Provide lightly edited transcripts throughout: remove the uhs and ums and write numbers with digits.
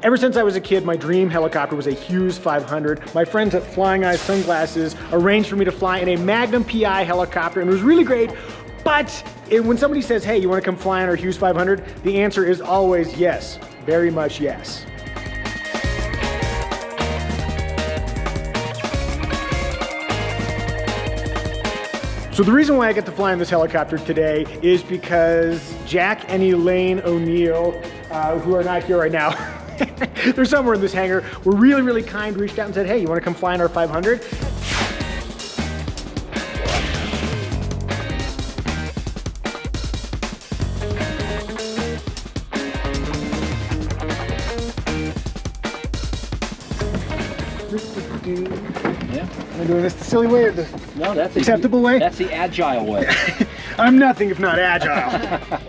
Ever since I was a kid, my dream helicopter was a Hughes 500. My friends at Flying Eye Sunglasses arranged for me to fly in a Magnum PI helicopter, and it was really great. But when somebody says, hey, you want to come fly on our Hughes 500? The answer is always yes, very much yes. So the reason why I get to fly in this helicopter today is because Jack and Elaine O'Neil, who are not here right now, they're somewhere in this hangar, were really, really kind, reached out and said, hey, you want to come fly in our 500? Yeah. Am I doing this the silly way or the acceptable way? That's the agile way. I'm nothing if not agile.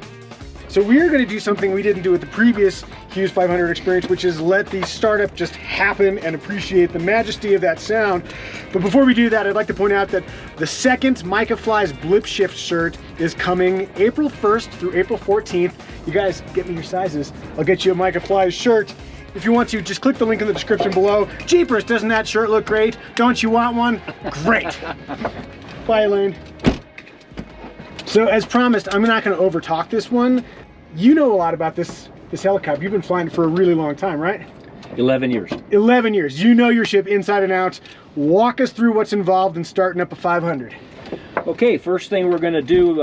So we are going to do something we didn't do with the previous Hughes 500 experience, which is let the startup just happen and appreciate the majesty of that sound. But before we do that, I'd like to point out that the second Micah Flies Blipshift shirt is coming April 1st through April 14th. You guys get me your sizes. I'll get you a Micah Flies shirt. If you want to, just click the link in the description below. Jeepers, doesn't that shirt look great? Don't you want one? Great. Bye, Elaine. So as promised, I'm not going to overtalk this one. You know a lot about this helicopter. You've been flying it for a really long time, right? 11 years. 11 years. You know your ship inside and out. Walk us through what's involved in starting up a 500. Okay, first thing we're going to do,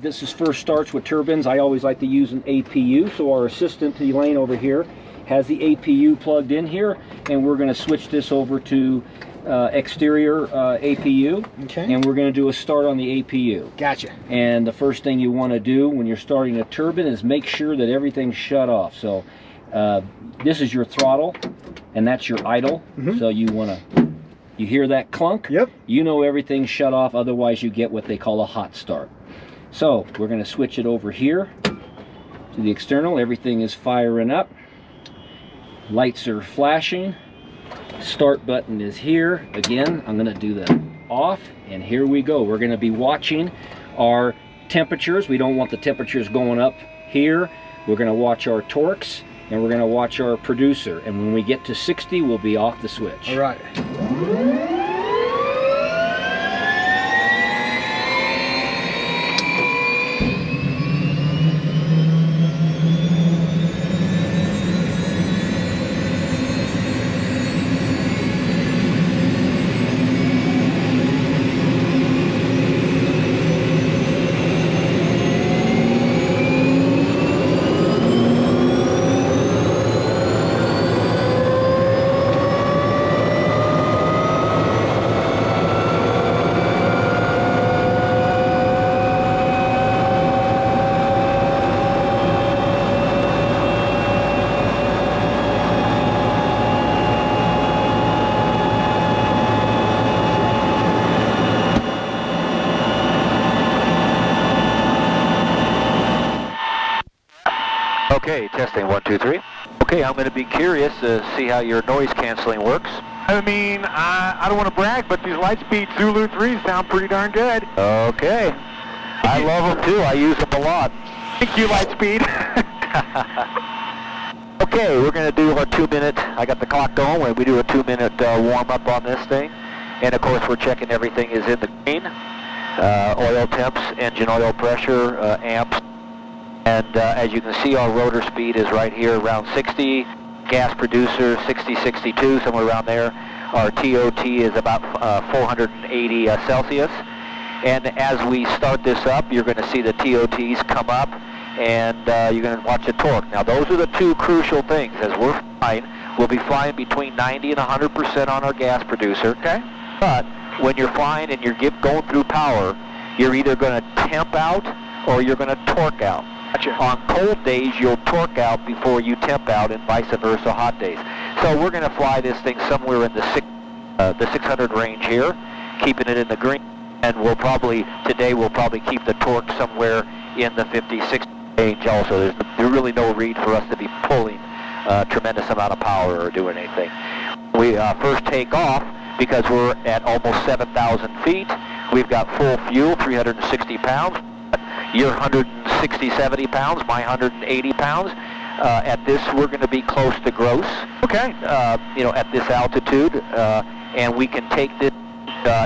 this is first starts with turbines. I always like to use an APU, so our assistant Elaine over here has the APU plugged in here, and we're going to switch this over to exterior APU. Okay. And we're going to do a start on the APU. Gotcha. And the first thing you want to do when you're starting a turbine is make sure that everything's shut off. So this is your throttle, and that's your idle. Mm-hmm. So you hear that clunk? Yep. You know everything's shut off, otherwise you get what they call a hot start. So we're going to switch it over here to the external. Everything is firing up. Lights are flashing. Start button is here. Again, I'm going to do the off, and here we go. We're going to be watching our temperatures. We don't want the temperatures going up here. We're going to watch our torques, and we're going to watch our producer. And when we get to 60, we'll be off the switch. All right. Okay, testing 1, 2, 3. Okay, I'm going to be curious to see how your noise canceling works. I mean, I don't want to brag, but these Lightspeed Zulu 3s sound pretty darn good. Okay. I love them too. I use them a lot. Thank you, Lightspeed. Okay, we're going to do our 2-minute, I got the clock going, we do a 2-minute warm-up on this thing. And of course we're checking everything is in the green. Oil temps, engine oil pressure, amps. And as you can see, our rotor speed is right here around 60. Gas producer 60, 62, somewhere around there. Our TOT is about 480 Celsius. And as we start this up, you're going to see the TOTs come up, and you're going to watch the torque. Now those are the two crucial things. As we're flying, we'll be flying between 90 and 100% on our gas producer. Okay. But when you're flying and you're going through power, you're either going to temp out or you're going to torque out. Gotcha. On cold days, you'll torque out before you temp out, and vice versa hot days. So we're going to fly this thing somewhere in the 600 range here, keeping it in the green. And today we'll probably keep the torque somewhere in the 50, 60 range also. There's really no need for us to be pulling a tremendous amount of power or doing anything. We first take off because we're at almost 7,000 feet. We've got full fuel, 360 pounds. You're 160, 70 pounds, my 180 pounds. At this, we're going to be close to gross. Okay. At this altitude, and we can take this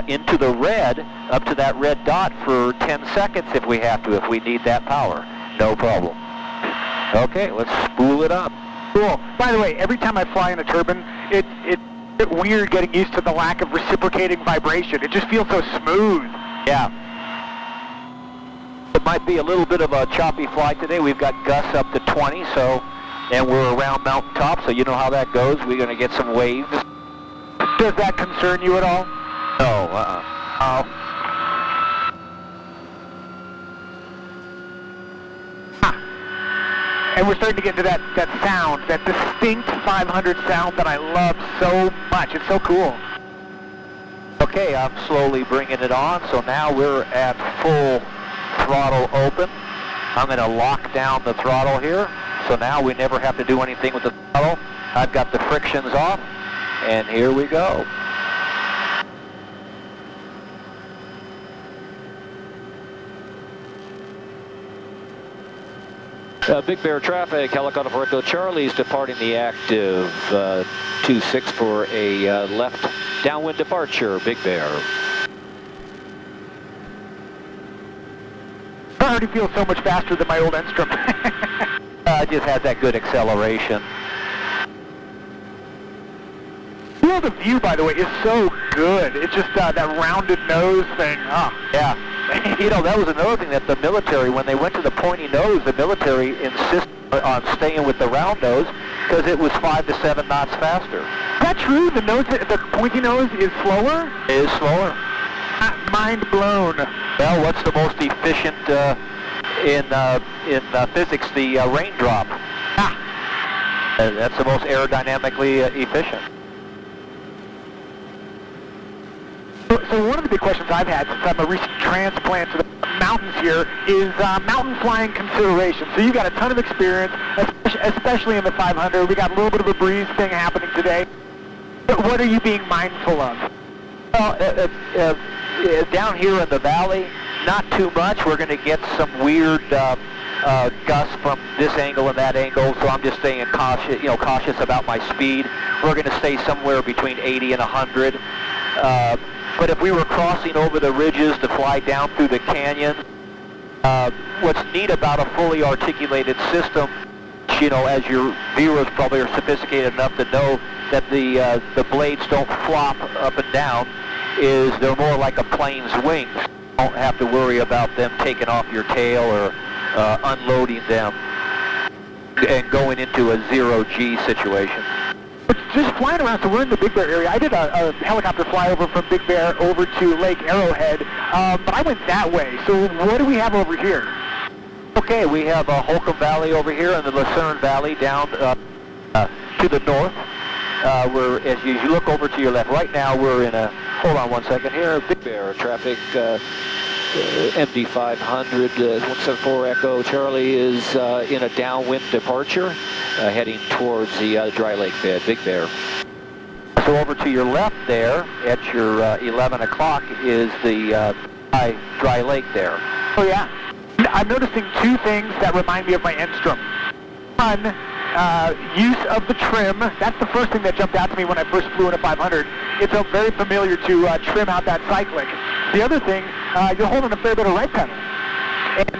into the red, up to that red dot for 10 seconds if we have to, if we need that power. No problem. Okay, let's spool it up. Cool. By the way, every time I fly in a turbine, it's weird getting used to the lack of reciprocating vibration. It just feels so smooth. Yeah. It might be a little bit of a choppy flight today. We've got gusts up to 20, and we're around mountaintop, so you know how that goes. We're going to get some waves. Does that concern you at all? No, Oh. And we're starting to get into that sound, that distinct 500 sound that I love so much. It's so cool. Okay, I'm slowly bringing it on, so now we're at full throttle open. I'm going to lock down the throttle here, so now we never have to do anything with the throttle. I've got the frictions off, and here we go. Big Bear traffic, helicopter for Echo Charlie's departing the active 26 for a left downwind departure, Big Bear. I already feel so much faster than my old Enstrom. I just had that good acceleration. Field of view, by the way, is so good. It's just that rounded nose thing. Oh. Yeah. That was another thing that the military, when they went to the pointy nose, the military insisted on staying with the round nose because it was 5 to 7 knots faster. Is that true? The pointy nose is slower? It is slower. Mind blown. Well, what's the most efficient in physics? The raindrop. That's the most aerodynamically efficient. So one of the big questions I've had since I'm a recent transplant to the mountains here is mountain flying considerations. So you've got a ton of experience, especially in the 500. We got a little bit of a breeze thing happening today. But what are you being mindful of? Well, down here in the valley, not too much. We're going to get some weird gusts from this angle and that angle, so I'm just staying cautious about my speed. We're going to stay somewhere between 80 and 100. But if we were crossing over the ridges to fly down through the canyon, what's neat about a fully articulated system, as your viewers probably are sophisticated enough to know that the blades don't flop up and down, is they're more like a plane's wings. You don't have to worry about them taking off your tail or unloading them and going into a zero-G situation. Just flying around, so we're in the Big Bear area. I did a helicopter flyover from Big Bear over to Lake Arrowhead, but I went that way. So what do we have over here? Okay, we have Holcomb Valley over here and the Lucerne Valley down to the north. As you look over to your left, right now we're in a, hold on one second here, Big Bear traffic, MD 500, 174 Echo Charlie is in a downwind departure, heading towards the dry lake bed, Big Bear. So over to your left there, at your 11 o'clock, is the dry lake there. Oh yeah. I'm noticing two things that remind me of my Enstrom. One, use of the trim. That's the first thing that jumped out to me when I first flew in a 500. It felt very familiar to trim out that cyclic. The other thing, you're holding a fair bit of right pedal.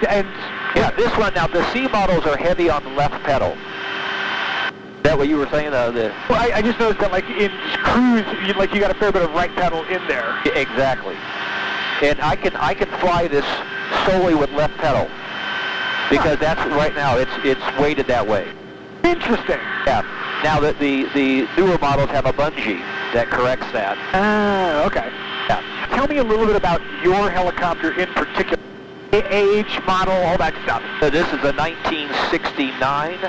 And yeah, this one, now the C models are heavy on the left pedal. Is that what you were saying? Well, I just noticed that, like, in cruise, you got a fair bit of right pedal in there. Exactly. And I can fly this solely with left pedal because that's right now it's weighted that way. Interesting. Yeah. Now that the newer models have a bungee that corrects that. Okay. Yeah. Tell me a little bit about your helicopter in particular. Age, model, all that stuff. So this is a 1969.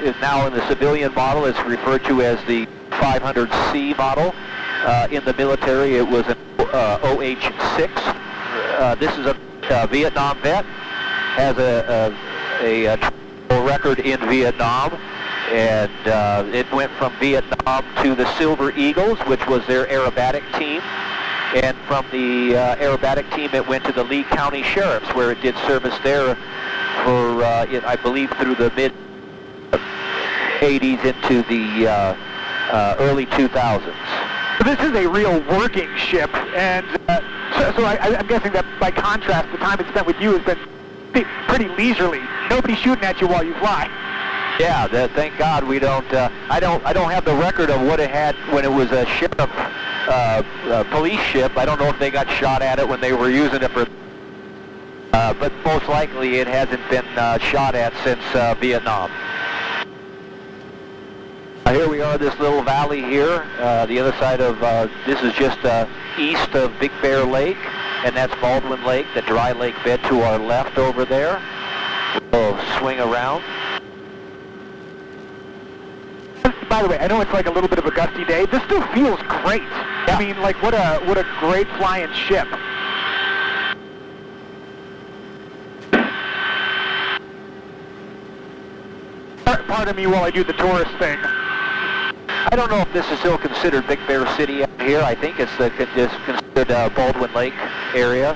It's now in the civilian model. It's referred to as the 500C model. In the military, it was an OH-6. This is a Vietnam vet. Has a record in Vietnam, and it went from Vietnam to the Silver Eagles, which was their aerobatic team, and from the aerobatic team it went to the Lee County Sheriffs, where it did service there for I believe through the 80s into the early 2000s. This is a real working ship, and so I'm guessing that by contrast, the time it's spent with you has been pretty leisurely. Nobody's shooting at you while you fly. Yeah, thank God we don't. I don't have the record of what it had when it was a sheriff, police ship. I don't know if they got shot at it when they were using it for. But most likely it hasn't been shot at since Vietnam. Here we are, this little valley here. The other side of this is just east of Big Bear Lake, and that's Baldwin Lake, the dry lake bed to our left over there. We'll swing around. By the way, I know it's like a little bit of a gusty day. This still feels great. Yeah. I mean, like what a great flying ship. Pardon me while I do the tourist thing. I don't know if this is still considered Big Bear City out here. I think it's considered Baldwin Lake area.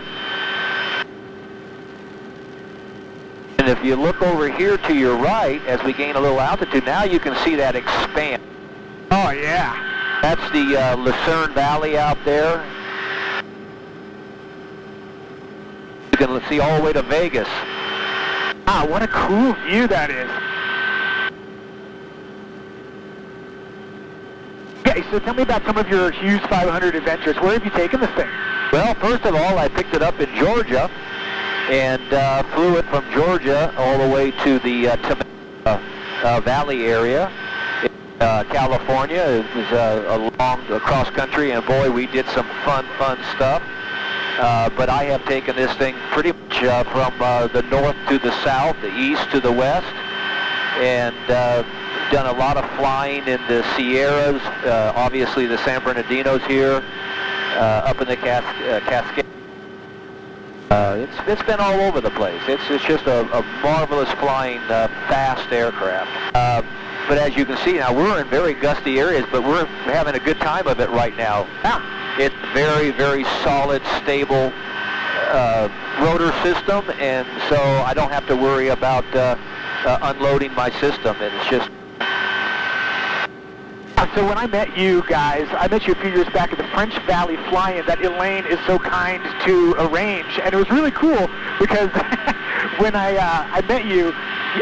And if you look over here to your right, as we gain a little altitude, now you can see that expand. Oh, yeah. That's the Lucerne Valley out there. You can see all the way to Vegas. Ah, what a cool view that is. Okay, so tell me about some of your Hughes 500 adventures. Where have you taken this thing? Well, first of all, I picked it up in Georgia and flew it from Georgia all the way to the Valley area in California. It was a long cross country, and boy, we did some fun stuff. But I have taken this thing pretty much from the north to the south, the east to the west, and done a lot of flying in the Sierras, obviously the San Bernardinos here, up in the Cascades. It's been all over the place. It's just a marvelous flying, fast aircraft. But as you can see now, we're in very gusty areas, but we're having a good time of it right now. It's very, very solid, stable rotor system, and so I don't have to worry about unloading my system. And it's just. So when I met you guys, I met you a few years back at the French Valley fly-in that Elaine is so kind to arrange, and it was really cool because when I met you,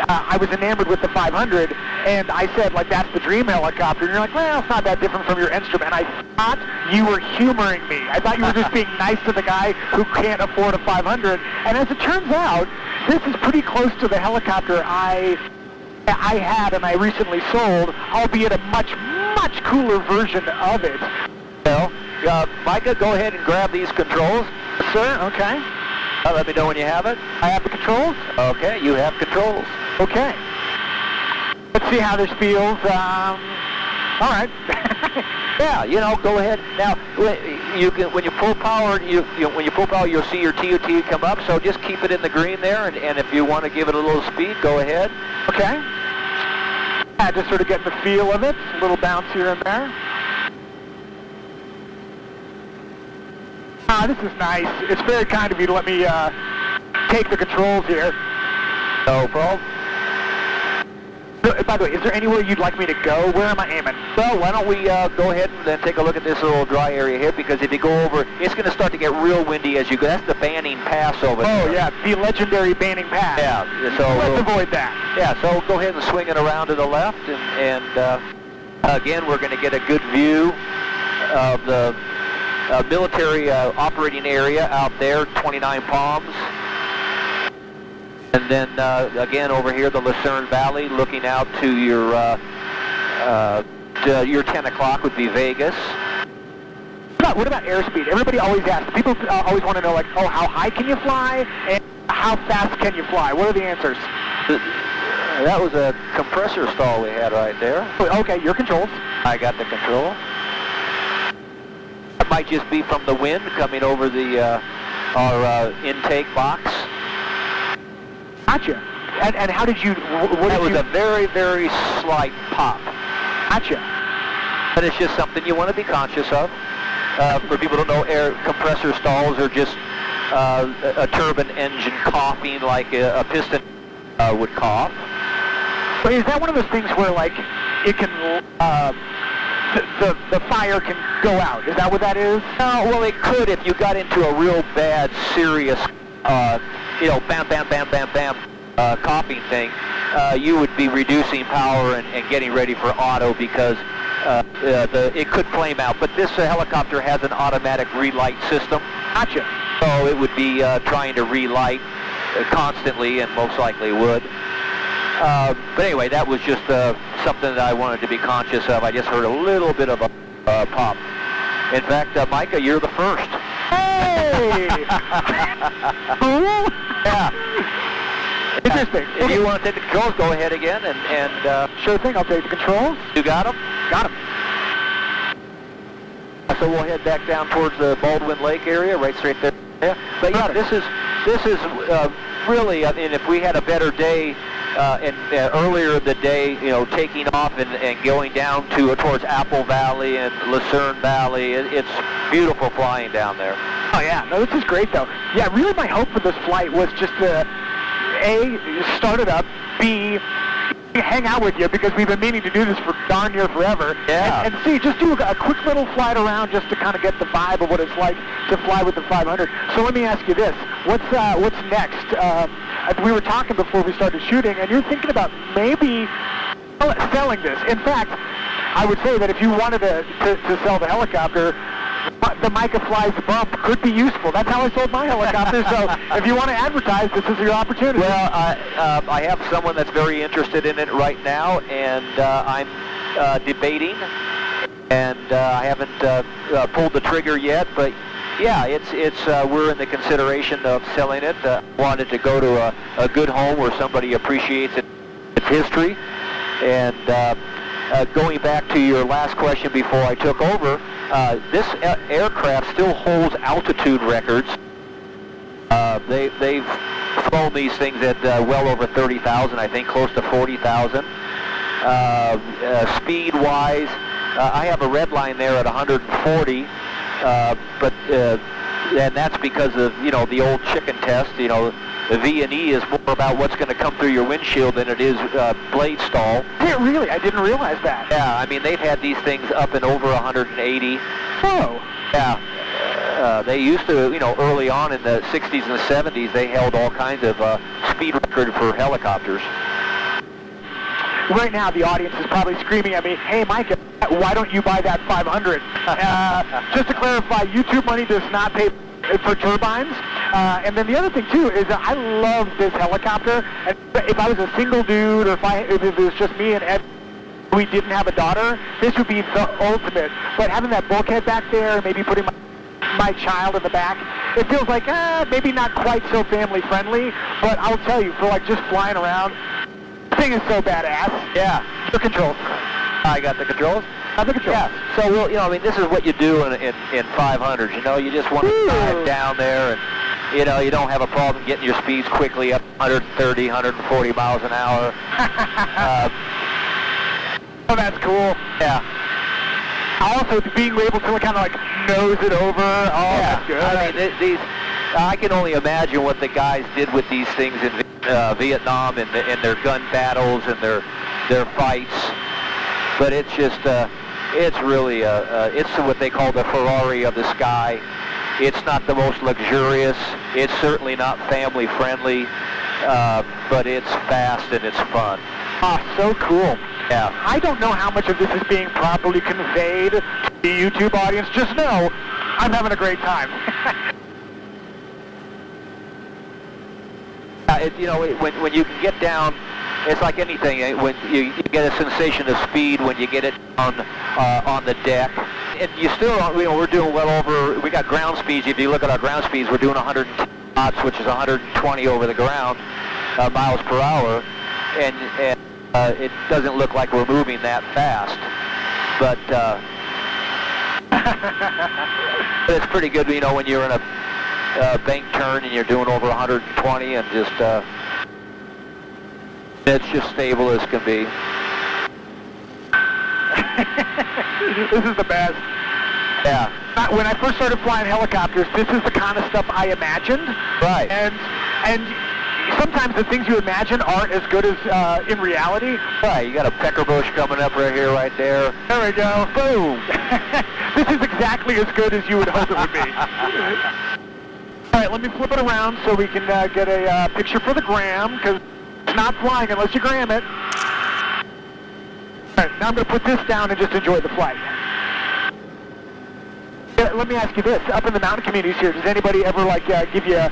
I was enamored with the 500, and I said, like, that's the dream helicopter, and you're like, well, it's not that different from your instrument, and I thought you were humoring me. I thought you were just being nice to the guy who can't afford a 500, and as it turns out, this is pretty close to the helicopter I had and I recently sold, albeit a much cooler version of it. Well, Micah, go ahead and grab these controls. Sir, okay. Let me know when you have it. I have the controls? Okay, you have controls. Okay. Let's see how this feels. All right. Yeah, go ahead. Now, when you pull power, when you pull power, you'll see your TOT come up. So just keep it in the green there, and if you want to give it a little speed, go ahead. Okay. Yeah, just sort of getting the feel of it. A little bounce here and there. This is nice. It's very kind of you to let me take the controls here. No problem. By the way, is there anywhere you'd like me to go? Where am I aiming? Well, why don't we go ahead and then take a look at this little dry area here, because if you go over, it's going to start to get real windy as you go. That's the Banning Pass over there. Oh, yeah, the legendary Banning Pass. Yeah, so let's avoid that. Yeah, so go ahead and swing it around to the left, and again, we're going to get a good view of the military operating area out there, 29 Palms. And then, again, over here, the Lucerne Valley, looking out to your 10 o'clock would be Vegas. What about airspeed? Everybody always asks. People always want to know, like, oh, how high can you fly, and how fast can you fly? What are the answers? That was a compressor stall we had right there. Okay, your controls. I got the control. It might just be from the wind coming over the our intake box. Gotcha. And how did you... That was a very, very slight pop. Gotcha. But it's just something you want to be conscious of. For people who don't know, air compressor stalls are just a turbine engine coughing like a piston would cough. But is that one of those things where, like, it can, the fire can go out? Is that what that is? No, well, it could if you got into a real bad, serious, bam, bam, bam, bam, bam, coughing thing. You would be reducing power and getting ready for auto because it could flame out. But this helicopter has an automatic relight system. Gotcha. So it would be trying to relight constantly, and most likely would. But anyway, that was just something that I wanted to be conscious of. I just heard a little bit of a pop. In fact, Micah, you're the first. Hey! Yeah. Interesting. If you want to take the controls, go ahead again, and Sure thing, I'll take the controls. you got them? Got him. So we'll head back down towards the Baldwin Lake area, right straight there. Yeah. But yeah, this is really, I mean, if we had a better day and earlier in the day, taking off and going down towards Apple Valley and Lucerne Valley, it's beautiful flying down there. Oh yeah, no, this is great though. Yeah, really my hope for this flight was just to, A, start it up, B, hang out with you because we've been meaning to do this for darn near forever. Yeah. And C, just do a quick little flight around just to kind of get the vibe of what it's like to fly with the 500. So let me ask you this, what's next? We were talking before we started shooting, and you're thinking about maybe selling this. In fact, I would say that if you wanted to sell the helicopter, the Micah Flies bump could be useful. That's how I sold my helicopter. So if you want to advertise, this is your opportunity. Well, I have someone that's very interested in it right now, and I'm debating, and I haven't pulled the trigger yet. But yeah, it's we're in the consideration of selling it. Wanted to go to a good home where somebody appreciates its history, and going back to your last question before I took over. This aircraft still holds altitude records. They've flown these things at well over 30,000, I think, close to 40,000. Speed-wise, I have a red line there at 140, but and that's because of the old chicken test. The V&E is more about what's going to come through your windshield than it is blade stall. Yeah, really? I didn't realize that. Yeah, I mean, they've had these things up and over 180. Whoa. Yeah. They used to, early on in the 60s and the 70s, they held all kinds of speed record for helicopters. Right now, the audience is probably screaming at me, hey, Micah, why don't you buy that 500? Just to clarify, YouTube money does not pay for turbines. And then the other thing, too, is that I love this helicopter. And if I was a single dude, or if it was just me and Ed, we didn't have a daughter, this would be the ultimate. But having that bulkhead back there, maybe putting my child in the back, it feels like, maybe not quite so family-friendly. But I'll tell you, for just flying around, the thing is so badass. Yeah. The controls. I got the controls. Yeah, so I mean, this is what you do in 500s. You just want to dive down there, and you don't have a problem getting your speeds quickly up 130, 140 miles an hour. Oh, that's cool. Yeah. Also, being able to kind of nose it over. Oh, yeah. That's good. I mean, I can only imagine what the guys did with these things in Vietnam and their gun battles and their fights. But it's just, it's really, it's what they call the Ferrari of the sky. It's not the most luxurious. It's certainly not family friendly, but it's fast and it's fun. Ah, so cool. Yeah. I don't know how much of this is being properly conveyed to the YouTube audience. Just know, I'm having a great time. When you can get down, it's like anything. When you get a sensation of speed when you get it on the deck, and you still, we're doing well over. We got ground speeds. If you look at our ground speeds, we're doing 110 knots, which is 120 over the ground miles per hour, and it doesn't look like we're moving that fast, but it's pretty good. When you're in a bank turn and you're doing over 120 and just it's just stable as can be. This is the best. Yeah. When I first started flying helicopters, this is the kind of stuff I imagined. Right. And sometimes the things you imagine aren't as good as in reality. Right, you got a pecker bush coming up right here, right there. There we go. Boom. This is exactly as good as you would hope it would be. All right, let me flip it around so we can get a picture for the gram, because it's not flying unless you gram it. All right, now I'm going to put this down and just enjoy the flight. Let me ask you this. Up in the mountain communities here, does anybody ever give you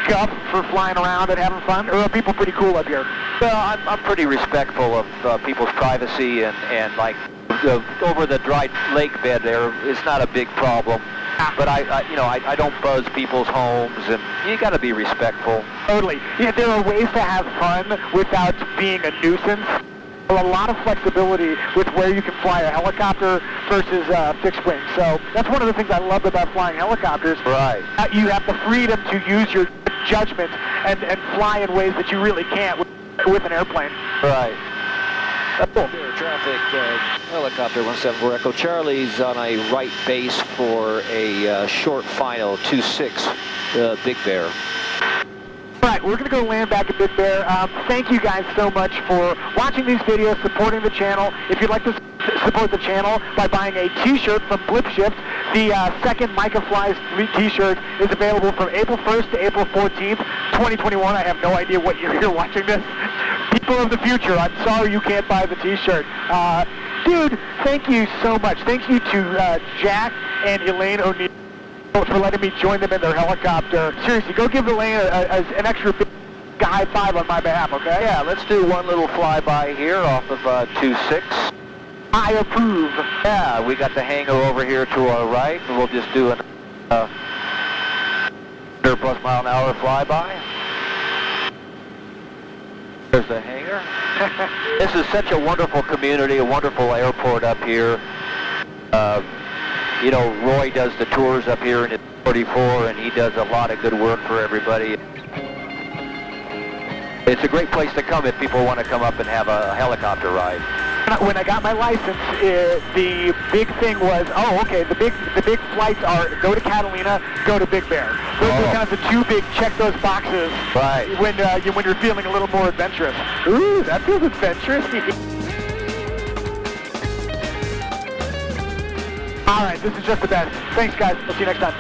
guff for flying around and having fun? Or are people pretty cool up here? Well, I'm pretty respectful of people's privacy, and like over the dry lake bed there, it's not a big problem. But I don't buzz people's homes, and you got to be respectful. Totally. Yeah, there are ways to have fun without being a nuisance. A lot of flexibility with where you can fly a helicopter versus fixed wing. So that's one of the things I love about flying helicopters. Right. You have the freedom to use your judgment and fly in ways that you really can't with an airplane. Right. Cool. Traffic, helicopter 174 Echo Charlie's on a right base for a short final 2-6 Big Bear. All right, we're going to go land back at Big Bear. Thank you guys so much for watching these videos, supporting the channel. If you'd like to support the channel by buying a T-shirt from Blipshift, the second Micah Flies T-shirt is available from April 1st to April 14th, 2021. I have no idea what year you're watching this. People of the future, I'm sorry you can't buy the T-shirt. Dude, thank you so much. Thank you to Jack and Elaine O'Neil for letting me join them in their helicopter. Seriously, go give Elaine an extra big high five on my behalf, okay? Yeah, let's do one little flyby here off of 2-6. I approve. Yeah, we got the hangar over here to our right, and we'll just do an 100+ mile an hour flyby. There's the hangar. This is such a wonderful community, a wonderful airport up here. You know, Roy does the tours up here in his 44, and he does a lot of good work for everybody. It's a great place to come if people want to come up and have a helicopter ride. When I got my license, the big thing was, the big flights are go to Catalina, go to Big Bear. Those are kind of the two big check those boxes. Right. When you're feeling a little more adventurous. Ooh, that feels adventurous. All right, this is just the best. Thanks, guys. We'll see you next time.